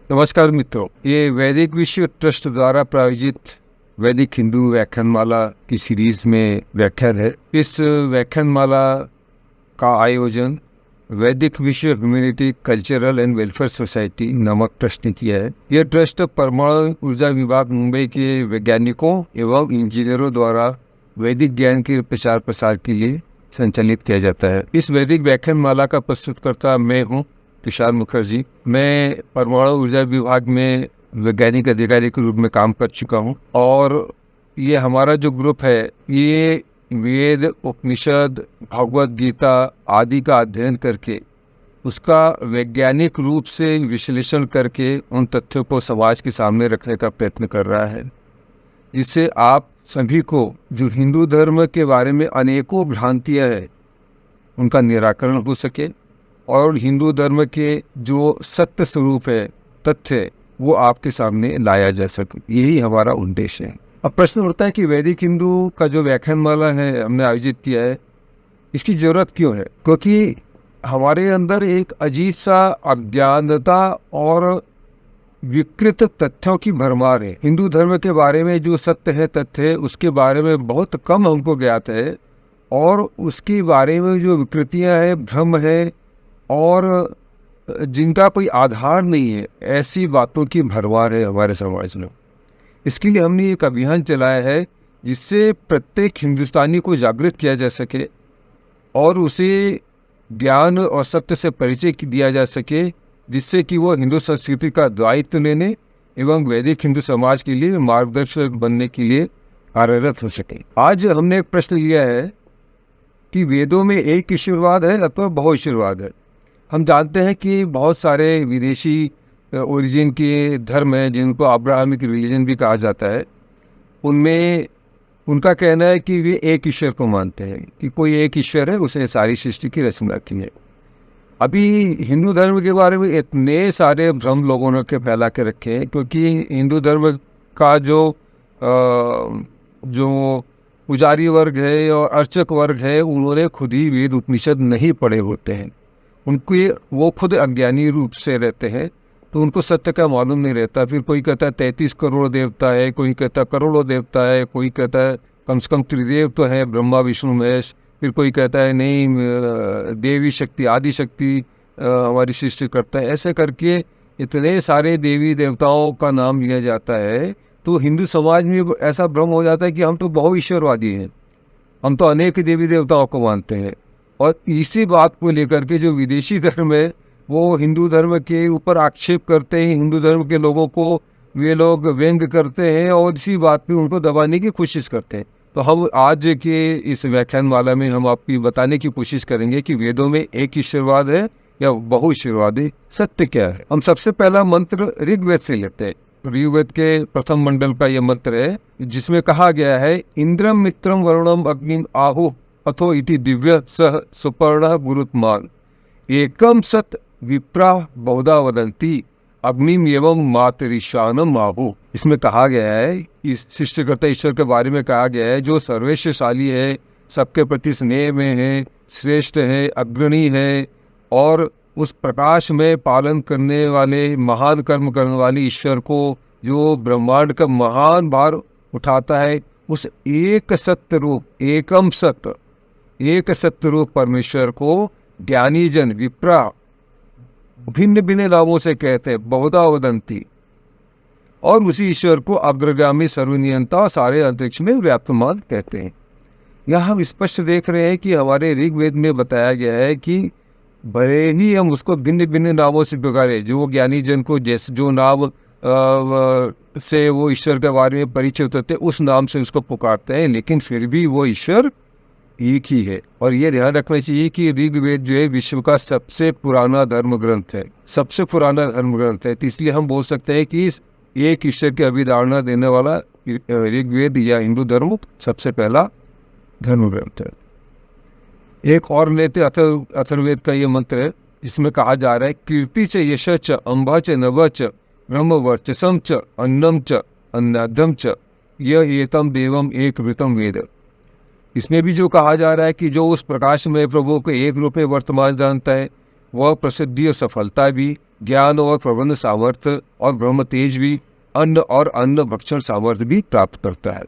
नमस्कार मित्रों, ये वैदिक विश्व ट्रस्ट द्वारा प्रायोजित वैदिक हिंदू व्याख्यानमाला की सीरीज में व्याख्यान है। इस व्याख्यानमाला का आयोजन वैदिक विश्व humanity cultural and welfare society नामक ट्रस्ट ने किया है। यह ट्रस्ट परमाणु ऊर्जा विभाग मुंबई के वैज्ञानिकों एवं इंजीनियरों द्वारा वैदिक ज्ञान के प्रचार प्रसार के लिए संचालित किया जाता है। इस वैदिक व्याख्यानमाला का प्रस्तुतकर्ता मैं हूँ, तुषार मुखर्जी। मैं परमाणु ऊर्जा विभाग में वैज्ञानिक अधिकारी के रूप में काम कर चुका हूँ और ये हमारा जो ग्रुप है ये वेद, उपनिषद, भगवद गीता आदि का अध्ययन करके उसका वैज्ञानिक रूप से विश्लेषण करके उन तथ्यों को समाज के सामने रखने का प्रयत्न कर रहा है, जिससे आप सभी को जो हिंदू धर्म के बारे में अनेकों भ्रांतियाँ हैं उनका निराकरण हो सके और हिंदू धर्म के जो सत्य स्वरूप है, तथ्य है, वो आपके सामने लाया जा सके। यही हमारा उद्देश्य है। अब प्रश्न उठता है कि वैदिक हिंदू का जो व्याख्यानमाला है हमने आयोजित किया है, इसकी जरूरत क्यों है? क्योंकि हमारे अंदर एक अजीब सा अज्ञानता और विकृत तथ्यों की भरमार है। हिंदू धर्म के बारे में जो सत्य है, तथ्य है, उसके बारे में बहुत कम हमको ज्ञात है और उसके बारे में जो विकृतियाँ हैं, भ्रम है और जिनका कोई आधार नहीं है, ऐसी बातों की भरमार है हमारे समाज में। इसके लिए हमने एक अभियान चलाया है जिससे प्रत्येक हिंदुस्तानी को जागृत किया जा सके और उसे ज्ञान और सत्य से परिचय दिया जा सके, जिससे कि वो हिंदू संस्कृति का दायित्व लेने एवं वैदिक हिंदू समाज के लिए मार्गदर्शक बनने के लिए कार्यरत हो सके। आज हमने एक प्रश्न लिया है कि वेदों में एक ईश्वरवाद है अथवा बहुईश्वरवाद है। हम जानते हैं कि बहुत सारे विदेशी ओरिजिन के धर्म हैं जिनको अब्राहमिक रिलीजन भी कहा जाता है। उनमें उनका कहना है कि वे एक ईश्वर को मानते हैं, कि कोई एक ईश्वर है, उसने सारी सृष्टि की रचना की है। अभी हिंदू धर्म के बारे में इतने सारे भ्रम लोगों ने के फैला के रखे हैं, क्योंकि हिंदू धर्म का जो पुजारी वर्ग है और अर्चक वर्ग है, उन्होंने खुद ही वेद उपनिषद नहीं पढ़े होते हैं। वो खुद अज्ञानी रूप से रहते हैं, तो उनको सत्य का मालूम नहीं रहता। फिर कोई कहता है 33 करोड़ देवता है, कोई कहता है करोड़ों देवता है, कोई कहता है कम से कम त्रिदेव तो है, ब्रह्मा विष्णु महेश। फिर कोई कहता है नहीं, देवी शक्ति, आदि शक्ति हमारी सृष्टि करता है। ऐसे करके इतने सारे देवी देवताओं का नाम लिया जाता है, तो हिंदू समाज में ऐसा भ्रम हो जाता है कि हम तो बहुईश्वरवादी हैं, हम तो अनेक देवी देवताओं को मानते हैं। और इसी बात को लेकर के जो विदेशी धर्म है वो हिंदू धर्म के ऊपर आक्षेप करते हैं, हिंदू धर्म के लोगों को वे लोग व्यंग करते हैं और इसी बात पे उनको दबाने की कोशिश करते हैं। तो हम आज के इस व्याख्यानमाला में हम आपको बताने की कोशिश करेंगे कि वेदों में एक ईश्वरवाद है या बहुईश्वरवाद है, सत्य क्या है। हम सबसे पहला मंत्र ऋग्वेद से लेते हैं। ऋग्वेद के प्रथम मंडल का यह मंत्र है, जिसमें कहा गया है, इंद्रम मित्रम वरुणम अग्निम आहु अथो इति दिव्य सह सुपर्ण गुरुत्मान एकम सत विप्रा बहुधा वदंती अग्निम एवं मातरिशानम आहु। इसमें कहा गया है, इस सृष्टिकर्ता ईश्वर के बारे में कहा गया है, जो सर्वश्रेष्ठशाली है, सबके प्रति स्नेह में है, श्रेष्ठ है, अग्रणी है और उस प्रकाश में पालन करने वाले, महान कर्म करने वाले ईश्वर को, जो ब्रह्मांड का महान भार उठाता है, उस एक सत्य रूप, एकम सत्य, एक सत्य रूप परमेश्वर को ज्ञानी जन विप्रा भिन्न भिन्न नामों से कहते हैं, बहुधा वदंती, और उसी ईश्वर को अग्रगामी सर्वनियंता सारे अंतरिक्ष में व्याप्तमान कहते हैं। यहाँ हम स्पष्ट देख रहे हैं कि हमारे ऋग्वेद में बताया गया है कि भले ही हम उसको भिन्न भिन्न नामों से पुकारे, जो ज्ञानी जन को जैसे जो नाम से वो ईश्वर के बारे में परिचय होते हैं उस नाम से उसको पुकारते हैं, लेकिन फिर भी वो ईश्वर एक ही है। और ये ध्यान रखना चाहिए कि ऋग्वेद जो है विश्व का सबसे पुराना धर्म ग्रंथ है, सबसे पुराना धर्म ग्रंथ है। तो इसलिए हम बोल सकते हैं कि इस एक ईश्वर की अभिधारणा देने वाला ऋग्वेद या हिंदू धर्म सबसे पहला धर्म ग्रंथ है। एक और लेते अथर्ववेद का ये मंत्र है, जिसमें कहा जा रहा है, कीर्ति च यश च अम्बा च नभ च ब्रह्म वर्चसम च अन्नम च अन्नादम च यह एतम देवम एक वृतम वेद। इसमें भी जो कहा जा रहा है कि जो उस प्रकाश में प्रभु को एक रूप में वर्तमान जानता है, वह प्रसिद्धि और सफलता भी ज्ञान और प्रबंध सामर्थ्य और ब्रह्म तेज भी अन्न और अन्न भक्षण सामर्थ्य भी प्राप्त करता है।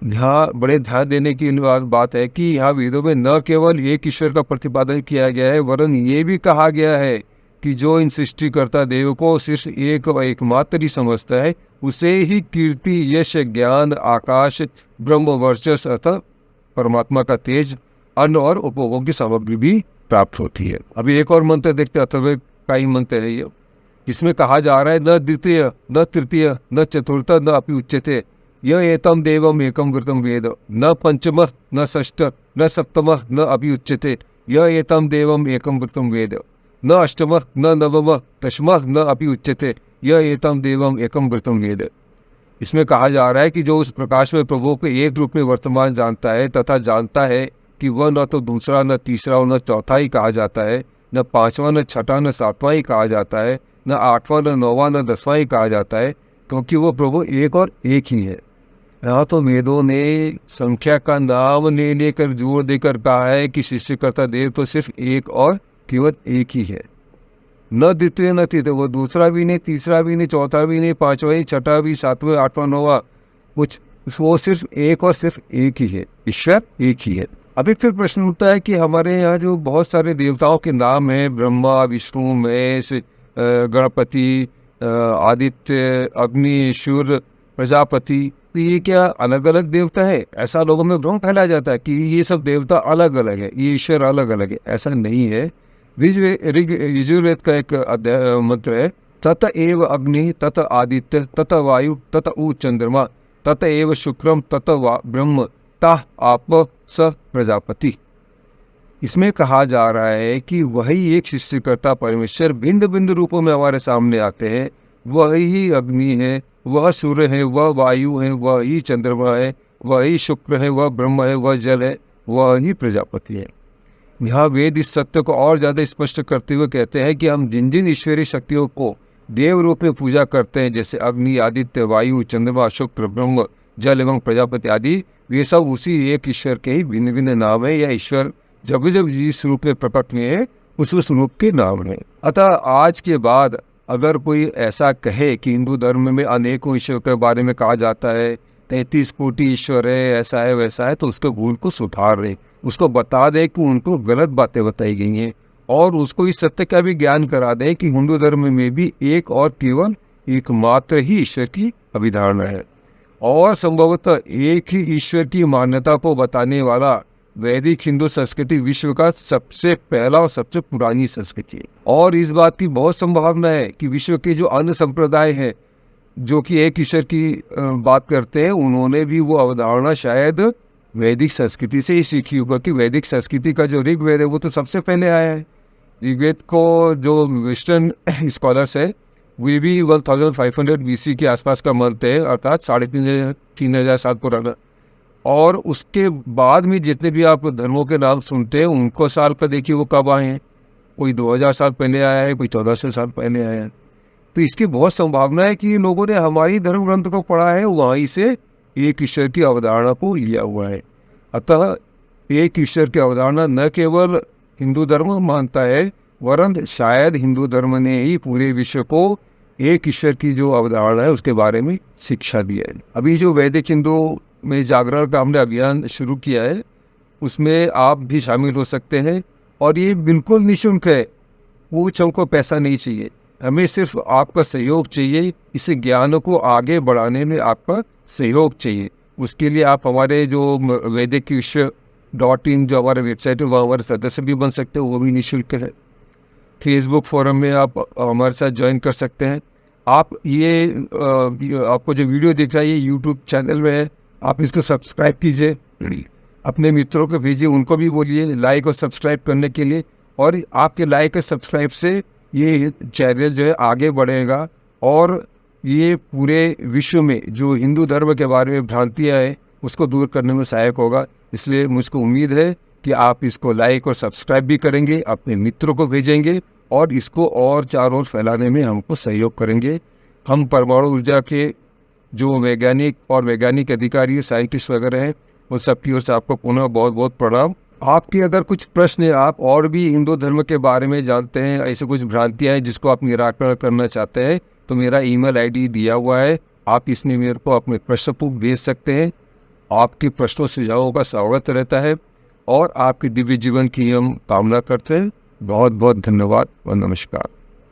यहाँ बड़े ध्यान देने की बात है कि यहाँ वेदों में न केवल एक ईश्वर का प्रतिपादन किया गया है, वरन ये भी कहा गया है कि जो इन सृष्टिकर्ता देव को सिर्फ एक और एकमात्र ही समझता है, उसे ही कीर्ति, यश, ज्ञान, आकाश, ब्रह्म वर्चस्व अर्थात परमात्मा का तेज, अन्न और उपभोग की सामग्री भी प्राप्त होती है। अभी एक और मंत्र देखते हैं, अथर्ववेद का ही मंत्र है ये, इसमें कहा जा रहा है न द्वितीय न तृतीय न चतुर्थ न अपि उच्यते यह एतम देवम एकम वृतम वेद न पंचम न षष्ठ न सप्तम न अपि उच्यते यह एतम देवम एकम वृतम वेद न अष्टम न नवम दशम न अपि उच्यते यह एतम देवम एकम वृतम वेद। इसमें कहा जा रहा है कि जो उस प्रकाश में प्रभु को एक रूप में वर्तमान जानता है तथा जानता है कि वह न तो दूसरा न तीसरा और न चौथा ही कहा जाता है, न पांचवा न छठा न सातवां ही कहा जाता है, न आठवां न नौवां न दसवां ही कहा जाता है, क्योंकि वो प्रभु एक और एक ही है। यहाँ तो वेदों ने संख्या का नाम ले लेकर जोर देकर कहा है कि सृष्टिकर्ता देव तो सिर्फ एक और केवल एक ही है, न द्वितीय न तृतीय, वो दूसरा भी नहीं, तीसरा भी नहीं, चौथा भी नहीं, पांचवा ही, छठा भी, सातवां, आठवां, नौवां, कुछ, वो सिर्फ एक और सिर्फ एक ही है, ईश्वर एक ही है। अभी फिर प्रश्न उठता है कि हमारे यहाँ जो बहुत सारे देवताओं के नाम हैं, ब्रह्मा, विष्णु, महेश, गणपति, आदित्य, अग्नि, सूर्य, प्रजापति, तो ये क्या अलग अलग देवता है? ऐसा लोगों में भ्रम फैलाया जाता है कि ये सब देवता अलग अलग है, ये ईश्वर अलग अलग है। ऐसा नहीं है। यजुर्वेद का एक अध्याय मंत्र है, तत एव अग्नि तत आदित्य तत वायु तत उ चंद्रमा तत एव शुक्रम तत ब्रह्म ता आप स प्रजापति। इसमें कहा जा रहा है कि वही एक सृष्टिकर्ता परमेश्वर भिन्न भिन्न रूपों में हमारे सामने आते हैं। वही अग्नि है, वह सूर्य है, वह वायु है, वह ही चंद्रमा है, वह ही शुक्र है, वह ब्रह्म है, वह जल है, वह ही प्रजापति है। यहाँ वेद इस सत्य को और ज़्यादा स्पष्ट करते हुए कहते हैं कि हम जिन जिन ईश्वरीय शक्तियों को देव रूप में पूजा करते हैं, जैसे अग्नि, आदित्य, वायु, चंद्रमा, शुक्र, ब्रह्म, जल एवं प्रजापति आदि, वे सब उसी एक ईश्वर के ही भिन्न भिन्न नाम है, या ईश्वर जब जब जिस रूप में प्रकट हुए हैं उस रूप के नाम है। अतः आज के बाद अगर कोई ऐसा कहे कि हिंदू धर्म में अनेकों ईश्वर के बारे में कहा जाता है, 33 कोटि ईश्वर है, ऐसा है वैसा है, तो उसके भूल को सुधार रहे, उसको बता दे कि उनको गलत बातें बताई गई हैं, और उसको इस सत्य का भी ज्ञान करा दें कि हिंदू धर्म में भी एक और केवल एकमात्र ही ईश्वर की अभिधारणा है, और संभवतः एक ही ईश्वर की मान्यता को बताने वाला वैदिक हिंदू संस्कृति विश्व का सबसे पहला और सबसे पुरानी संस्कृति है। और इस बात की बहुत संभावना है कि विश्व के जो अन्य संप्रदाय हैं जो कि एक ईश्वर की बात करते हैं, उन्होंने भी वो अवधारणा शायद वैदिक संस्कृति से ही सीखी होगा, कि वैदिक संस्कृति का जो ऋग्वेद है वो तो सबसे पहले आया है। ऋग्वेद को जो वेस्टर्न स्कॉलर्स है वे भी 1500 BC के आसपास का मानते हैं, अर्थात 3,500 साल पुराना। और उसके बाद में जितने भी आप धर्मों के नाम सुनते हैं उनको साल का देखिए वो कब आए हैं, कोई 2000 साल पहले आया है, कोई 1400 साल पहले आया है। तो इसकी बहुत संभावना है कि लोगों ने हमारी धर्म ग्रंथ को पढ़ा है, वहीं से एक ईश्वर की अवधारणा को लिया हुआ है। अतः एक ईश्वर की अवधारणा न केवल हिंदू धर्म मानता है, वरन शायद हिंदू धर्म ने ही पूरे विश्व को एक ईश्वर की जो अवधारणा है उसके बारे में शिक्षा दी है। अभी जो वैदिक हिंदू में जागरण का हमने अभियान शुरू किया है, उसमें आप भी शामिल हो सकते हैं, और ये बिल्कुल निःशुल्क है। कुछ हमको पैसा नहीं चाहिए, हमें सिर्फ आपका सहयोग चाहिए। इस ज्ञान को आगे बढ़ाने में आपका सहयोग चाहिए। उसके लिए आप हमारे जो vedic.in जो हमारा वेबसाइट है वहाँ हमारे सदस्य भी बन सकते हैं, वो भी निःशुल्क है। फेसबुक फोरम में आप हमारे साथ ज्वाइन कर सकते हैं। आप ये आपको जो वीडियो दिख रहा है ये यूट्यूब चैनल में है, आप इसको सब्सक्राइब कीजिए, अपने मित्रों को भेजिए, उनको भी बोलिए लाइक और सब्सक्राइब करने के लिए। और आपके लाइक और सब्सक्राइब से ये चैनल जो है आगे बढ़ेगा, और ये पूरे विश्व में जो हिंदू धर्म के बारे में भ्रांतियाँ हैं उसको दूर करने में सहायक होगा। इसलिए मुझको उम्मीद है कि आप इसको लाइक और सब्सक्राइब भी करेंगे, अपने मित्रों को भेजेंगे, और इसको और चारों ओर फैलाने में हमको सहयोग करेंगे। हम परमाणु ऊर्जा के जो वैज्ञानिक और वैज्ञानिक अधिकारी साइंटिस्ट वगैरह हैं, वो सबकी ओर से आपको पुनः बहुत बहुत प्रणाम। आपकी अगर कुछ प्रश्न है, आप और भी हिंदू धर्म के बारे में जानते हैं, ऐसे कुछ भ्रांतियाँ हैं जिसको आप निराकरण करना चाहते हैं, तो मेरा ईमेल आईडी दिया हुआ है, आप इसमें मेरे को अपने प्रश्न भेज सकते हैं। आपके प्रश्नों सुझावों का स्वागत रहता है और आपके दिव्य जीवन की हम कामना करते हैं। बहुत बहुत धन्यवाद और नमस्कार।